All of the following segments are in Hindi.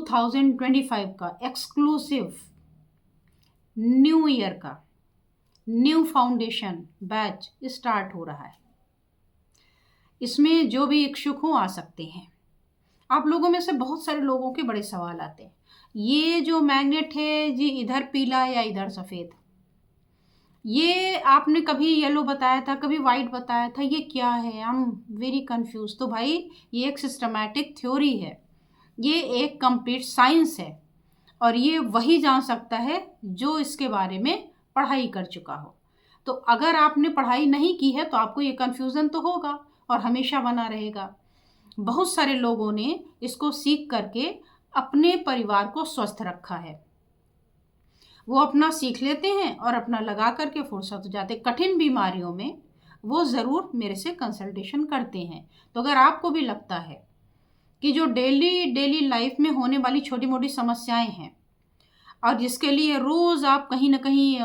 2025 का एक्सक्लूसिव न्यू ईयर का न्यू फाउंडेशन बैच स्टार्ट हो रहा है। इसमें जो भी इच्छुक हो आ सकते हैं। आप लोगों में से बहुत सारे लोगों के बड़े सवाल आते हैं, ये जो मैग्नेट है जी इधर पीला या इधर सफ़ेद, ये आपने कभी येलो बताया था, कभी वाइट बताया था, ये क्या है? I am very confuse. तो भाई ये एक सिस्टमैटिक थ्योरी है, ये एक कंप्लीट साइंस है और ये वही जान सकता है जो इसके बारे में पढ़ाई कर चुका हो। तो अगर आपने पढ़ाई नहीं की है तो आपको ये कन्फ्यूज़न तो होगा और हमेशा बना रहेगा। बहुत सारे लोगों ने इसको सीख करके अपने परिवार को स्वस्थ रखा है। वो अपना सीख लेते हैं और अपना लगा करके फुर्सत हो जाते। कठिन बीमारियों में वो ज़रूर मेरे से कंसल्टेशन करते हैं। तो अगर आपको भी लगता है कि जो डेली लाइफ में होने वाली छोटी मोटी समस्याएं हैं और जिसके लिए रोज़ आप कहीं ना कहीं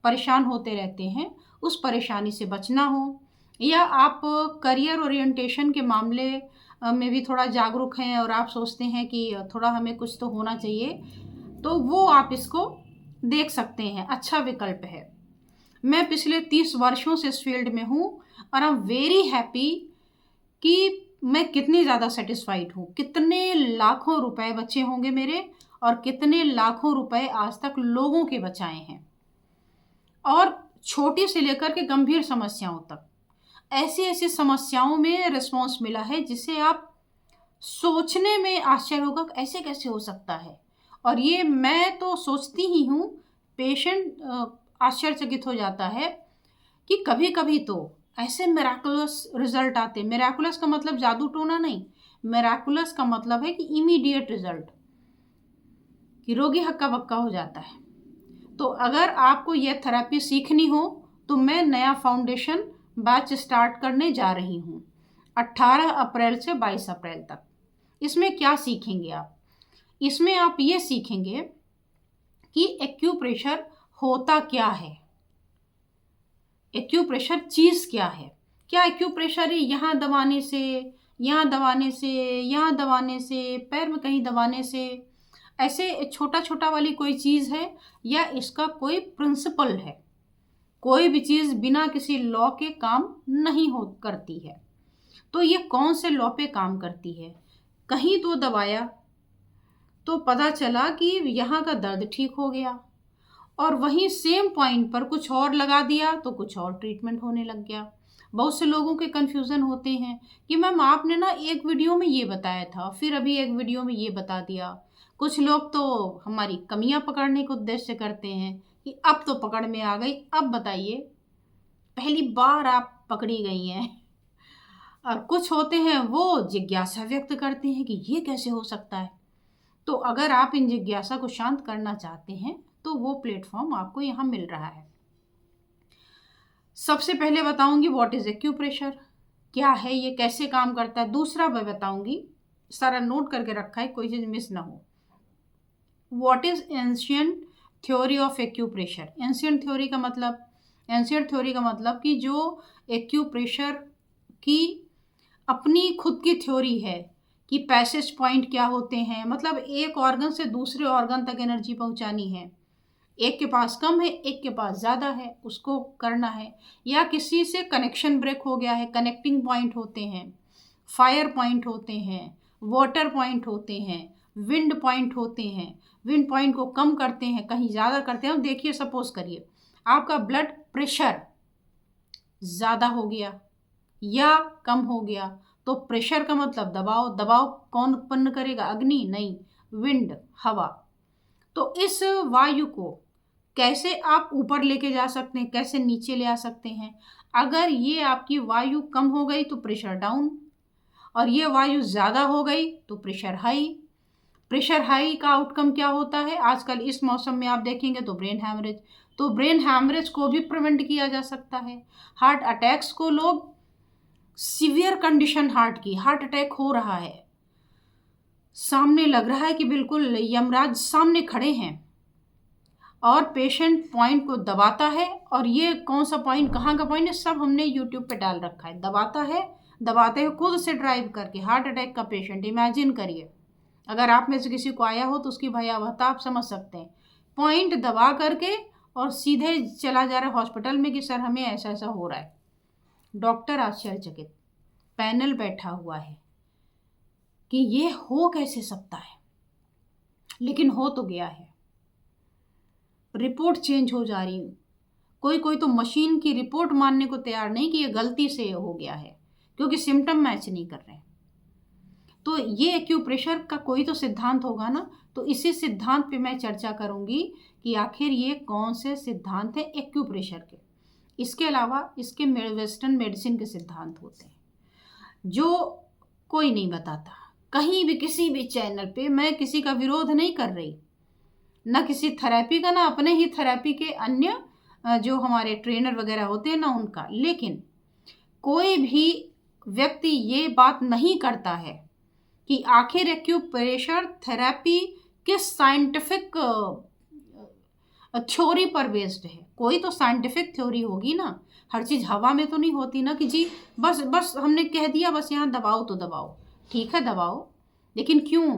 परेशान होते रहते हैं, उस परेशानी से बचना हो, या आप करियर ओरिएंटेशन के मामले में भी थोड़ा जागरूक हैं और आप सोचते हैं कि थोड़ा हमें कुछ तो होना चाहिए, तो वो आप इसको देख सकते हैं। अच्छा विकल्प है। मैं पिछले 30 वर्षों से इस फील्ड में हूँ और आई एम वेरी हैप्पी कि मैं कितनी ज़्यादा सेटिस्फाइड हूँ। कितने लाखों रुपए बचे होंगे मेरे और कितने लाखों रुपए आज तक लोगों के बचाए हैं, और छोटी से लेकर के गंभीर समस्याओं तक। ऐसी ऐसी समस्याओं में रिस्पॉन्स मिला है जिसे आप सोचने में आश्चर्य होगा ऐसे कैसे हो सकता है। और ये मैं तो सोचती ही हूँ, पेशेंट आश्चर्यचकित हो जाता है कि कभी कभी तो ऐसे मिराकुलस रिजल्ट आते। मिराकुलस का मतलब जादू टोना नहीं, मिराकुलस का मतलब है कि इमीडिएट रिजल्ट, कि रोगी हक्का बक्का हो जाता है। तो अगर आपको यह थेरेपी सीखनी हो तो मैं नया फाउंडेशन बैच स्टार्ट करने जा रही हूँ 18 अप्रैल से 22 अप्रैल तक। इसमें क्या सीखेंगे आप? इसमें आप ये सीखेंगे कि एक्यूप्रेशर होता क्या है, एक्यूप्रेशर चीज़ क्या है। क्या एक्यूप्रेशर ही यहाँ दबाने से, यहाँ दबाने से, यहाँ दबाने से, पैर में कहीं दबाने से, ऐसे छोटा छोटा वाली कोई चीज़ है, या इसका कोई प्रिंसिपल है? कोई भी चीज़ बिना किसी लॉ के काम नहीं हो करती है। तो ये कौन से लॉ पे काम करती है? कहीं तो दबाया तो पता चला कि यहाँ का दर्द ठीक हो गया, और वहीं सेम पॉइंट पर कुछ और लगा दिया तो कुछ और ट्रीटमेंट होने लग गया। बहुत से लोगों के कन्फ्यूज़न होते हैं कि मैम आपने ना एक वीडियो में ये बताया था, फिर अभी एक वीडियो में ये बता दिया। कुछ लोग तो हमारी कमियां पकड़ने के उद्देश्य से करते हैं कि अब तो पकड़ में आ गई, अब बताइए, पहली बार आप पकड़ी गई हैं। और कुछ होते हैं वो जिज्ञासा व्यक्त करते हैं कि ये कैसे हो सकता है। तो अगर आप इन जिज्ञासा को शांत करना चाहते हैं तो वो प्लेटफॉर्म आपको यहाँ मिल रहा है। सबसे पहले बताऊंगी व्हाट इज एक्यूप्रेशर, क्या है ये, कैसे काम करता है। दूसरा मैं बताऊंगी, सारा नोट करके रखा है, कोई चीज मिस ना हो, what is ancient theory of acupressure. Ancient theory का मतलब कि जो एक्यूप्रेशर की अपनी खुद की थ्योरी है कि पैसेज पॉइंट क्या होते हैं, मतलब एक ऑर्गन से दूसरे ऑर्गन तक एनर्जी पहुंचानी है। एक के पास कम है, एक के पास ज़्यादा है, उसको करना है। या किसी से कनेक्शन ब्रेक हो गया है, कनेक्टिंग पॉइंट होते हैं, फायर पॉइंट होते हैं, वाटर पॉइंट होते हैं, विंड पॉइंट होते हैं। विंड पॉइंट को कम करते हैं, कहीं ज़्यादा करते हैं। देखिए सपोज करिए आपका ब्लड प्रेशर ज़्यादा हो गया या कम हो गया, तो प्रेशर का मतलब दबाव। दबाव कौन उत्पन्न करेगा? अग्नि नहीं, विंड, हवा। तो इस वायु को कैसे आप ऊपर लेके जा सकते हैं, कैसे नीचे ले आ सकते हैं? अगर ये आपकी वायु कम हो गई तो प्रेशर डाउन, और ये वायु ज़्यादा हो गई तो प्रेशर हाई। प्रेशर हाई का आउटकम क्या होता है? आजकल इस मौसम में आप देखेंगे तो ब्रेन हैमरेज। तो ब्रेन हैमरेज को भी प्रिवेंट किया जा सकता है। हार्ट अटैक्स को, लोग सीवियर कंडीशन हार्ट की, हार्ट अटैक हो रहा है, सामने लग रहा है कि बिल्कुल यमराज सामने खड़े हैं, और पेशेंट पॉइंट को दबाता है। और ये कौन सा पॉइंट, कहाँ का पॉइंट है, सब हमने यूट्यूब पे डाल रखा है। दबाता है, दबाते हुए खुद से ड्राइव करके हार्ट अटैक का पेशेंट इमेजिन करिए, अगर आप में से किसी को आया हो तो उसकी भयावहता आप समझ सकते हैं। पॉइंट दबा करके और सीधे चला जा रहा है हॉस्पिटल में कि सर हमें ऐसा ऐसा हो रहा है। डॉक्टर आश्चर्यचकित, पैनल बैठा हुआ है कि ये हो कैसे सकता है, लेकिन हो तो गया है। रिपोर्ट चेंज हो जा रही, कोई कोई तो मशीन की रिपोर्ट मानने को तैयार नहीं कि ये गलती से हो गया है, क्योंकि सिम्टम मैच नहीं कर रहे। तो ये एक्यूप्रेशर का कोई तो सिद्धांत होगा ना, तो इसी सिद्धांत पे मैं चर्चा करूंगी कि आखिर ये कौन से सिद्धांत हैं एक्यूप्रेशर के। इसके अलावा इसके वेस्टर्न मेडिसिन के सिद्धांत होते हैं जो कोई नहीं बताता कहीं भी किसी भी चैनल पे। मैं किसी का विरोध नहीं कर रही, ना किसी थेरेपी का, ना अपने ही थेरेपी के अन्य जो हमारे ट्रेनर वगैरह होते हैं ना उनका। लेकिन कोई भी व्यक्ति ये बात नहीं करता है कि आखिर एक्यूप्रेशर थेरेपी किस साइंटिफिक थ्योरी पर बेस्ड है। कोई तो साइंटिफिक थ्योरी होगी ना, हर चीज़ हवा में तो नहीं होती ना कि जी बस बस हमने कह दिया बस यहाँ दबाओ तो दबाओ। ठीक है दबाओ, लेकिन क्यों,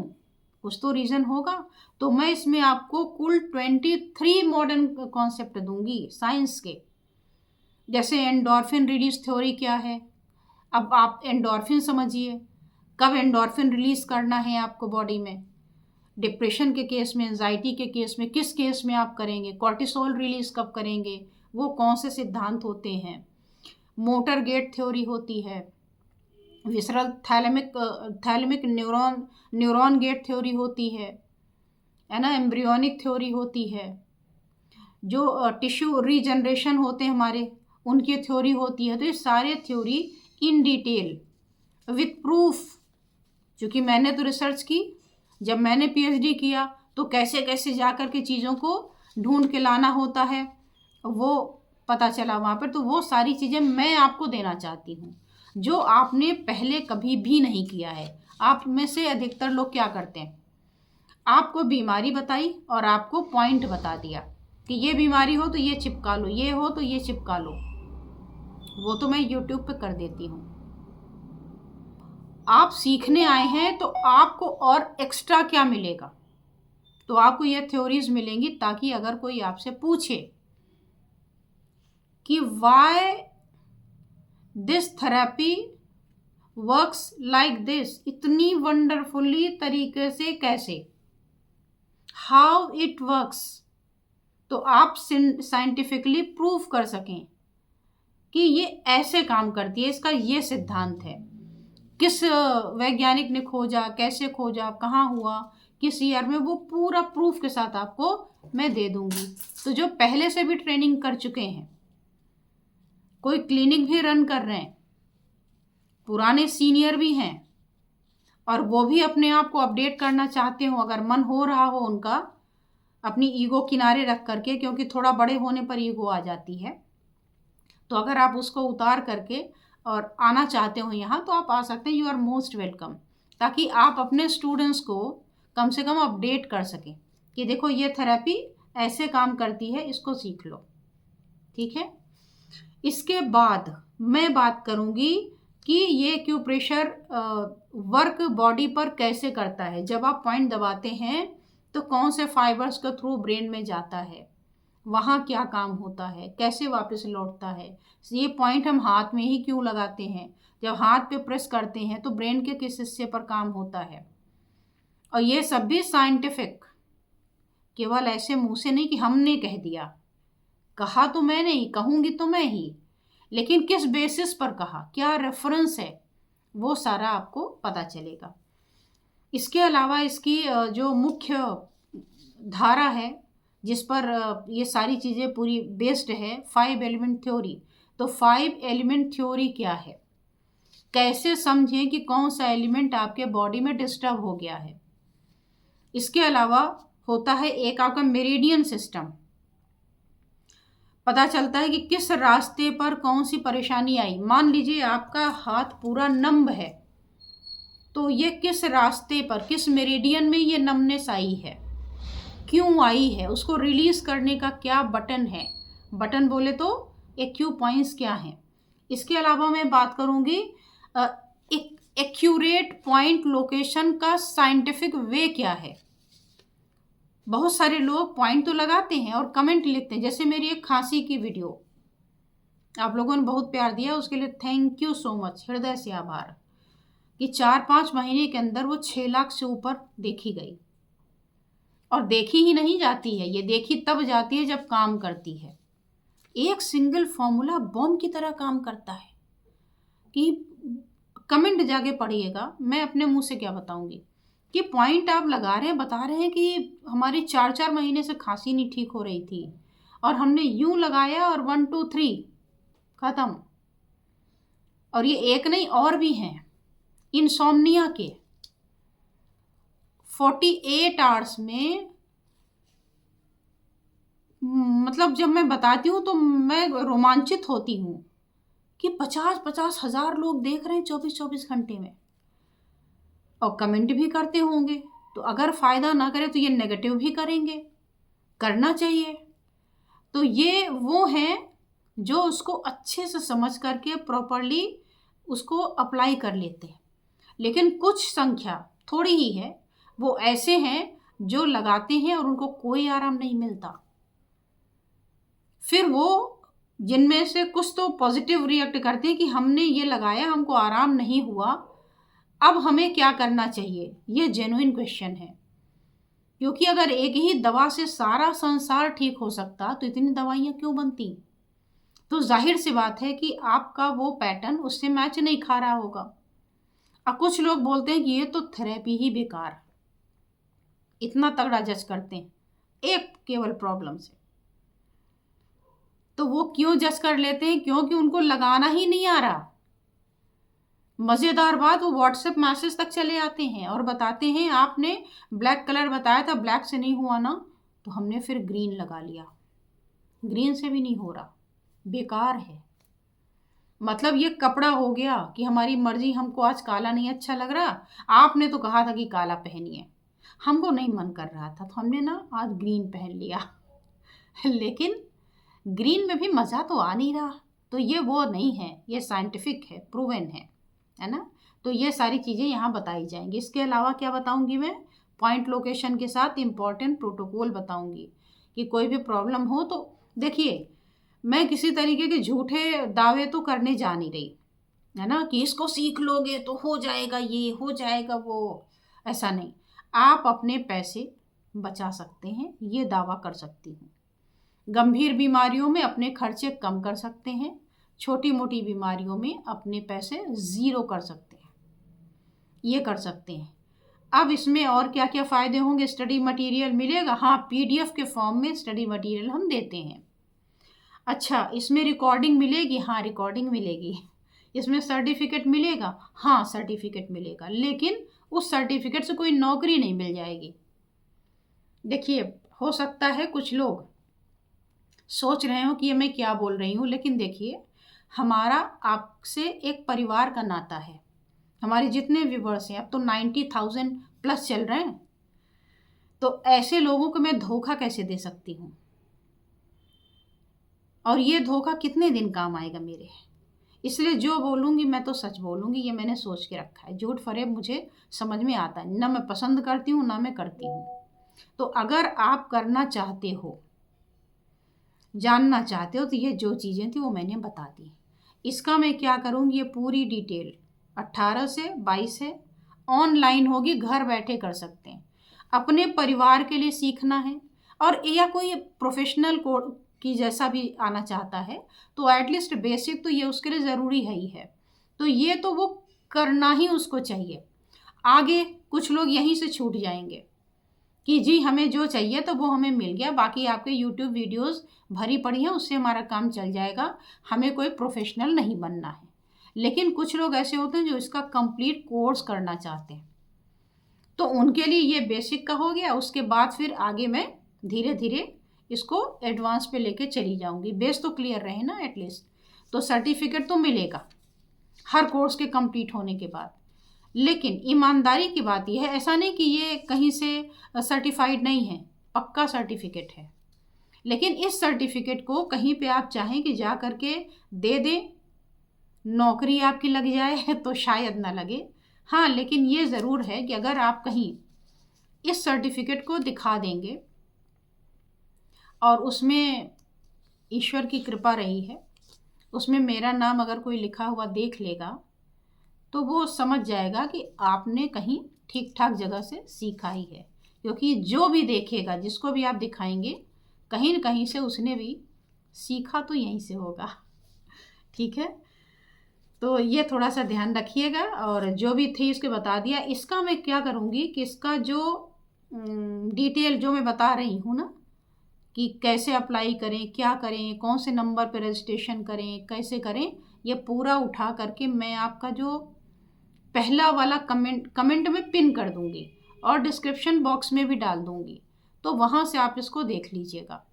कुछ तो रीज़न होगा। तो मैं इसमें आपको कुल 23 मॉडर्न कॉन्सेप्ट दूंगी साइंस के। जैसे एंडोर्फिन रिलीज थ्योरी क्या है, अब आप एंडोर्फिन समझिए, कब एंडोर्फिन रिलीज करना है आपको बॉडी में, डिप्रेशन के केस में, एंजाइटी के केस में, किस केस में आप करेंगे, कॉर्टिसोल रिलीज कब करेंगे, वो कौन से सिद्धांत होते हैं। मोटर गेट थ्योरी होती है, visceral thalamic neuron gate theory होती है ना, एम्ब्रियोनिक थ्योरी होती है, जो टिश्यू रीजनरेशन होते हैं हमारे उनकी थ्योरी होती है। तो ये सारे theory in detail with proof, क्योंकि मैंने तो रिसर्च की, जब मैंने पीएचडी किया तो कैसे कैसे जा कर के चीज़ों को ढूंढ के लाना होता है वो पता चला वहाँ पर। तो वो सारी चीज़ें मैं आपको देना चाहती हूँ जो आपने पहले कभी भी नहीं किया है। आप में से अधिकतर लोग क्या करते हैं, आपको बीमारी बताई और आपको पॉइंट बता दिया कि ये बीमारी हो तो ये चिपका लो, ये हो तो ये चिपका लो। वो तो मैं यूट्यूब पे कर देती हूँ। आप सीखने आए हैं तो आपको और एक्स्ट्रा क्या मिलेगा, तो आपको ये थ्योरीज मिलेंगी ताकि अगर कोई आपसे पूछे कि why this therapy works like this, इतनी वंडरफुली तरीके से कैसे, हाउ इट वर्क्स, तो आप साइंटिफिकली प्रूव कर सकें कि ये ऐसे काम करती है, इसका ये सिद्धांत है। किस वैज्ञानिक ने खोजा, कैसे खोजा, कहाँ हुआ, किस ईयर में, वो पूरा प्रूफ के साथ आपको मैं दे दूंगी। तो जो पहले से भी ट्रेनिंग कर चुके हैं, कोई क्लिनिक भी रन कर रहे हैं, पुराने सीनियर भी हैं और वो भी अपने आप को अपडेट करना चाहते हो, अगर मन हो रहा हो उनका, अपनी ईगो किनारे रख करके, क्योंकि थोड़ा बड़े होने पर ईगो आ जाती है, तो अगर आप उसको उतार करके और आना चाहते हो यहाँ तो आप आ सकते हैं। यू आर मोस्ट वेलकम, ताकि आप अपने स्टूडेंट्स को कम से कम अपडेट कर सकें कि देखो ये थेरेपी ऐसे काम करती है, इसको सीख लो। ठीक है, इसके बाद मैं बात करूँगी कि ये एक्यूप्रेशर वर्क बॉडी पर कैसे करता है। जब आप पॉइंट दबाते हैं तो कौन से फाइबर्स के थ्रू ब्रेन में जाता है, वहाँ क्या काम होता है, कैसे वापस लौटता है, ये पॉइंट हम हाथ में ही क्यों लगाते हैं, जब हाथ पे प्रेस करते हैं तो ब्रेन के किस हिस्से पर काम होता है। और ये सब भी साइंटिफिक, केवल ऐसे मुंह से नहीं कि हमने कह दिया, कहा तो मैं नहीं, कहूँगी तो मैं ही, लेकिन किस बेसिस पर कहा, क्या रेफरेंस है, वो सारा आपको पता चलेगा। इसके अलावा इसकी जो मुख्य धारा है जिस पर ये सारी चीज़ें पूरी बेस्ड है, 5 एलिमेंट थ्योरी। तो 5 एलिमेंट थ्योरी क्या है, कैसे समझें कि कौन सा एलिमेंट आपके बॉडी में डिस्टर्ब हो गया है। इसके अलावा होता है एक आपका मेरिडियन सिस्टम, पता चलता है कि किस रास्ते पर कौन सी परेशानी आई। मान लीजिए आपका हाथ पूरा नम है, तो ये किस रास्ते पर, किस मेरिडियन में ये नमनेस आई है, क्यों आई है, उसको रिलीज करने का क्या बटन है, बटन बोले तो एक्यू पॉइंट्स क्या हैं। इसके अलावा मैं बात करूंगी एक एक्यूरेट पॉइंट लोकेशन का साइंटिफिक वे क्या है। बहुत सारे लोग पॉइंट तो लगाते हैं और कमेंट लिखते हैं, जैसे मेरी एक खांसी की वीडियो आप लोगों ने बहुत प्यार दिया, उसके लिए थैंक यू सो मच, हृदय से आभार, कि 4-5 महीने के अंदर वो 6 लाख से ऊपर देखी गई। और देखी ही नहीं जाती है, ये देखी तब जाती है जब काम करती है। एक सिंगल फॉर्मूला बॉम्ब की तरह काम करता है कि कमेंट जाके पढ़िएगा, मैं अपने मुंह से क्या बताऊंगी कि पॉइंट आप लगा रहे हैं, बता रहे हैं कि हमारी 4-4 महीने से खांसी नहीं ठीक हो रही थी और हमने यूं लगाया और 1 2 3 खत्म। और ये एक नहीं और भी हैं इंसोम्निया के 48 आवर्स में, मतलब जब मैं बताती हूँ तो मैं रोमांचित होती हूँ कि 50-50 हजार लोग देख रहे हैं 24-24 घंटे में और कमेंट भी करते होंगे। तो अगर फ़ायदा ना करे तो ये नेगेटिव भी करेंगे, करना चाहिए। तो ये वो हैं जो उसको अच्छे से समझ करके प्रॉपरली उसको अप्लाई कर लेते हैं। लेकिन कुछ संख्या थोड़ी ही है, वो ऐसे हैं जो लगाते हैं और उनको कोई आराम नहीं मिलता। फिर वो जिनमें से कुछ तो पॉजिटिव रिएक्ट करते हैं कि हमने ये लगाया, हमको आराम नहीं हुआ, अब हमें क्या करना चाहिए। ये जेन्युइन क्वेश्चन है, क्योंकि अगर एक ही दवा से सारा संसार ठीक हो सकता तो इतनी दवाइयाँ क्यों बनती। तो जाहिर सी बात है कि आपका वो पैटर्न उससे मैच नहीं खा रहा होगा। अब कुछ लोग बोलते हैं कि ये तो थेरेपी ही बेकार, इतना तगड़ा जज करते हैं एक केवल प्रॉब्लम से। तो वो क्यों जज कर लेते हैं? क्योंकि उनको लगाना ही नहीं आ रहा। मज़ेदार बात, वो व्हाट्सएप मैसेज तक चले आते हैं और बताते हैं आपने ब्लैक कलर बताया था, ब्लैक से नहीं हुआ ना, तो हमने फिर ग्रीन लगा लिया, ग्रीन से भी नहीं हो रहा, बेकार है। मतलब ये कपड़ा हो गया कि हमारी मर्जी, हमको आज काला नहीं अच्छा लग रहा, आपने तो कहा था कि काला पहनिए, हमको नहीं मन कर रहा था तो हमने ना आज ग्रीन पहन लिया लेकिन ग्रीन में भी मज़ा तो आ नहीं रहा। तो ये वो नहीं है, ये साइंटिफिक है, प्रूवन है ना। तो ये सारी चीज़ें यहाँ बताई जाएंगी। इसके अलावा क्या बताऊंगी मैं, पॉइंट लोकेशन के साथ इम्पॉर्टेंट प्रोटोकॉल बताऊंगी कि कोई भी प्रॉब्लम हो तो देखिए, मैं किसी तरीके के झूठे दावे तो करने जा नहीं रही, है ना, कि इसको सीख लोगे तो हो जाएगा, ये हो जाएगा वो, ऐसा नहीं। आप अपने पैसे बचा सकते हैं, ये दावा कर सकती हूँ। गंभीर बीमारियों में अपने खर्चे कम कर सकते हैं, छोटी मोटी बीमारियों में अपने पैसे ज़ीरो कर सकते हैं, ये कर सकते हैं। अब इसमें और क्या क्या फ़ायदे होंगे? स्टडी मटेरियल मिलेगा, हाँ, पीडीएफ के फॉर्म में स्टडी मटेरियल हम देते हैं। अच्छा, इसमें रिकॉर्डिंग मिलेगी, हाँ रिकॉर्डिंग मिलेगी। इसमें सर्टिफिकेट मिलेगा, हाँ सर्टिफिकेट मिलेगा, लेकिन उस सर्टिफिकेट से कोई नौकरी नहीं मिल जाएगी। देखिए, हो सकता है कुछ लोग सोच रहे हो कि ये मैं क्या बोल रही हूँ, लेकिन देखिए, हमारा आपसे एक परिवार का नाता है। हमारे जितने व्यूवर्स हैं, अब तो 90,000 प्लस चल रहे हैं, तो ऐसे लोगों को मैं धोखा कैसे दे सकती हूँ? और ये धोखा कितने दिन काम आएगा मेरे? इसलिए जो बोलूँगी मैं तो सच बोलूँगी, ये मैंने सोच के रखा है। झूठ फरेब मुझे समझ में आता है, ना मैं पसंद करती हूँ ना मैं करती हूँ। तो अगर आप करना चाहते हो, जानना चाहते हो, तो ये जो चीज़ें थी वो मैंने बता दी। इसका मैं क्या करूँगी, ये पूरी डिटेल 18 से 22 है, ऑनलाइन होगी, घर बैठे कर सकते हैं। अपने परिवार के लिए सीखना है और या कोई प्रोफेशनल कोर्स की जैसा भी आना चाहता है, तो एटलीस्ट बेसिक तो ये उसके लिए ज़रूरी है ही है। तो ये तो वो करना ही उसको चाहिए। आगे कुछ लोग यहीं से छूट जाएंगे कि जी हमें जो चाहिए तो वो हमें मिल गया, बाकी आपके यूट्यूब वीडियोस भरी पड़ी हैं, उससे हमारा काम चल जाएगा, हमें कोई प्रोफेशनल नहीं बनना है। लेकिन कुछ लोग ऐसे होते हैं जो इसका कंप्लीट कोर्स करना चाहते हैं, तो उनके लिए ये बेसिक का हो गया। उसके बाद फिर आगे मैं धीरे धीरे इसको एडवांस पे लेके चली जाऊंगी। बेस तो क्लियर रहे ना एटलीस्ट, तो सर्टिफिकेट तो मिलेगा हर कोर्स के कंप्लीट होने के बाद। लेकिन ईमानदारी की बात यह है, ऐसा नहीं कि ये कहीं से सर्टिफाइड नहीं है, पक्का सर्टिफिकेट है। लेकिन इस सर्टिफिकेट को कहीं पे आप चाहें कि जा करके दे दें, नौकरी आपकी लग जाए तो शायद ना लगे। हाँ, लेकिन ये ज़रूर है कि अगर आप कहीं इस सर्टिफिकेट को दिखा देंगे और उसमें ईश्वर की कृपा रही है, उसमें मेरा नाम अगर कोई लिखा हुआ देख लेगा तो वो समझ जाएगा कि आपने कहीं ठीक ठाक जगह से सीखा ही है। क्योंकि जो भी देखेगा, जिसको भी आप दिखाएंगे, कहीं न कहीं से उसने भी सीखा तो यहीं से होगा। ठीक है, तो ये थोड़ा सा ध्यान रखिएगा। और जो भी थी इसके बता दिया। इसका मैं क्या करूँगी कि इसका जो डिटेल जो मैं बता रही हूँ ना, कि कैसे अप्लाई करें, क्या करें, कौन से नंबर पर रजिस्ट्रेशन करें, कैसे करें, ये पूरा उठा करके मैं आपका जो पहला वाला कमेंट में पिन कर दूंगी और डिस्क्रिप्शन बॉक्स में भी डाल दूंगी, तो वहाँ से आप इसको देख लीजिएगा।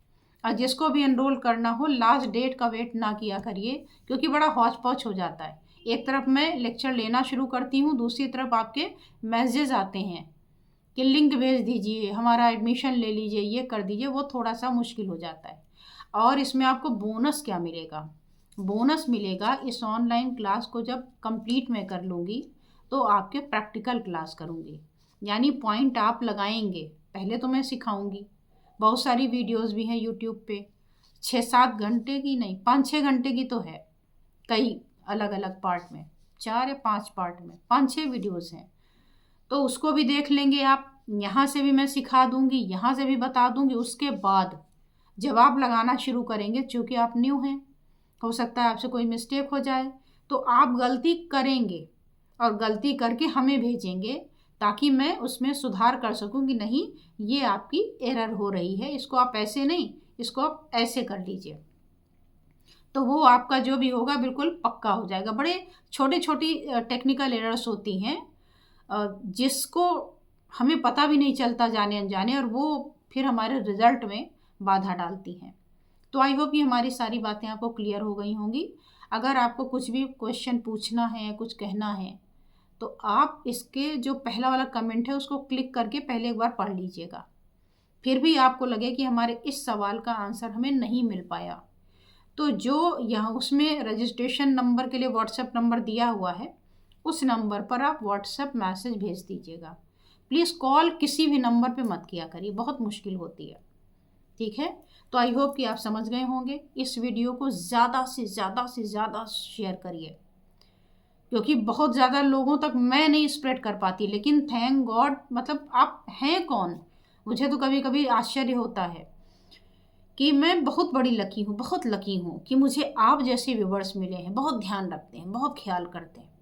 और जिसको भी एनरोल करना हो, लास्ट डेट का वेट ना किया करिए, क्योंकि बड़ा हौच पौच हो जाता है। एक तरफ मैं लेक्चर लेना शुरू करती हूँ, दूसरी तरफ आपके मैसेज आते हैं कि लिंक भेज दीजिए, हमारा एडमिशन ले लीजिए, ये कर दीजिए, वो थोड़ा सा मुश्किल हो जाता है। और इसमें आपको बोनस क्या मिलेगा? बोनस मिलेगा, इस ऑनलाइन क्लास को जब कंप्लीट मैं कर लूँगी तो आपके प्रैक्टिकल क्लास करूँगी, यानी पॉइंट आप लगाएंगे। पहले तो मैं सिखाऊंगी, बहुत सारी वीडियोस भी हैं यूट्यूब पे, 6-7 घंटे की नहीं, 5-6 घंटे की तो है, कई अलग अलग पार्ट में, 4 या 5 पार्ट में 5-6 वीडियोस हैं। तो उसको भी देख लेंगे आप। यहाँ से भी मैं सिखा दूंगी, यहाँ से भी बता दूंगी। उसके बाद जब आप लगाना शुरू करेंगे, चूँकि आप न्यू हैं, हो सकता है आपसे कोई मिस्टेक हो जाए, तो आप गलती करेंगे और गलती करके हमें भेजेंगे, ताकि मैं उसमें सुधार कर सकूं कि नहीं, ये आपकी एरर हो रही है, इसको आप ऐसे नहीं, इसको आप ऐसे कर लीजिए। तो वो आपका जो भी होगा बिल्कुल पक्का हो जाएगा। बड़े छोटी छोटी टेक्निकल एरर्स होती हैं जिसको हमें पता भी नहीं चलता जाने अनजाने, और वो फिर हमारे रिजल्ट में बाधा डालती हैं। तो आई होप ये हमारी सारी बातें आपको क्लियर हो गई होंगी। अगर आपको कुछ भी क्वेश्चन पूछना है, कुछ कहना है, तो आप इसके जो पहला वाला कमेंट है उसको क्लिक करके पहले एक बार पढ़ लीजिएगा। फिर भी आपको लगे कि हमारे इस सवाल का आंसर हमें नहीं मिल पाया, तो जो यहाँ उसमें रजिस्ट्रेशन नंबर के लिए व्हाट्सएप नंबर दिया हुआ है, उस नंबर पर आप व्हाट्सएप मैसेज भेज दीजिएगा। प्लीज़ कॉल किसी भी नंबर पे मत किया करिए, बहुत मुश्किल होती है। ठीक है, तो आई होप कि आप समझ गए होंगे। इस वीडियो को ज़्यादा से ज़्यादा शेयर करिए, क्योंकि बहुत ज़्यादा लोगों तक मैं नहीं स्प्रेड कर पाती, लेकिन थैंक गॉड, मतलब आप हैं कौन, मुझे तो कभी कभी आश्चर्य होता है कि मैं बहुत बड़ी लकी हूँ, बहुत लकी हूँ कि मुझे आप जैसे व्यूवर्स मिले हैं, बहुत ध्यान रखते हैं, बहुत ख्याल करते हैं।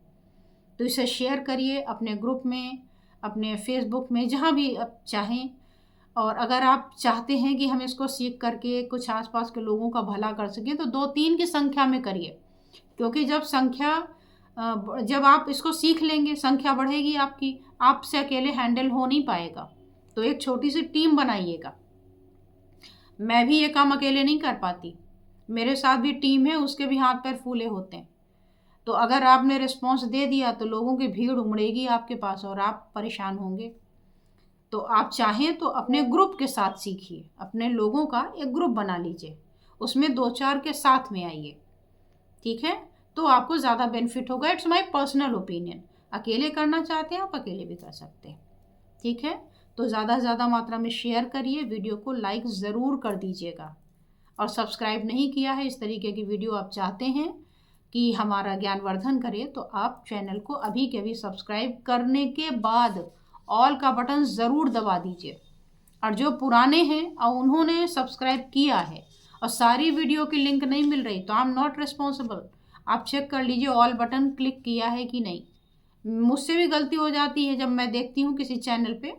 तो इसे शेयर करिए अपने ग्रुप में, अपने फेसबुक में, जहाँ भी आप चाहें। और अगर आप चाहते हैं कि हम इसको सीख करके कुछ आसपास के लोगों का भला कर सकें, तो 2-3 की संख्या में करिए, क्योंकि जब आप इसको सीख लेंगे, संख्या बढ़ेगी आपकी, आपसे अकेले हैंडल हो नहीं पाएगा। तो एक छोटी सी टीम बनाइएगा। मैं भी ये काम अकेले नहीं कर पाती, मेरे साथ भी टीम है, उसके भी हाथ पैर फूले होते हैं। तो अगर आपने रिस्पॉन्स दे दिया तो लोगों की भीड़ उमड़ेगी आपके पास और आप परेशान होंगे। तो आप चाहें तो अपने ग्रुप के साथ सीखिए, अपने लोगों का एक ग्रुप बना लीजिए, उसमें 2-4 के साथ में आइए। ठीक है, तो आपको ज़्यादा बेनिफिट होगा। It's my personal opinion. अकेले करना चाहते हैं आप, अकेले भी कर सकते हैं। ठीक है, तो ज़्यादा से ज़्यादा मात्रा में शेयर करिए, वीडियो को लाइक ज़रूर कर दीजिएगा। और सब्सक्राइब नहीं किया है, इस तरीके की वीडियो आप चाहते हैं कि हमारा ज्ञानवर्धन करे, तो आप चैनल को अभी के अभी सब्सक्राइब करने के बाद ऑल का बटन ज़रूर दबा दीजिए। और जो पुराने हैं और उन्होंने सब्सक्राइब किया है और सारी वीडियो की लिंक नहीं मिल रही, तो आई एम नॉट रिस्पॉन्सिबल। आप चेक कर लीजिए ऑल बटन क्लिक किया है कि नहीं। मुझसे भी गलती हो जाती है, जब मैं देखती हूँ किसी चैनल पे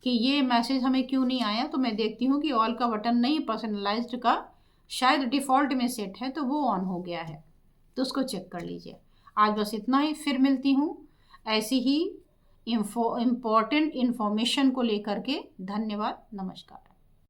कि ये मैसेज हमें क्यों नहीं आया, तो मैं देखती हूँ कि ऑल का बटन नहीं, पर्सनलाइज्ड का शायद डिफ़ॉल्ट में सेट है, तो वो ऑन हो गया है, तो उसको चेक कर लीजिए। आज बस इतना ही, फिर मिलती हूँ ऐसी ही इम्पोर्टेंट इन्फॉर्मेशन को लेकर के। धन्यवाद, नमस्कार।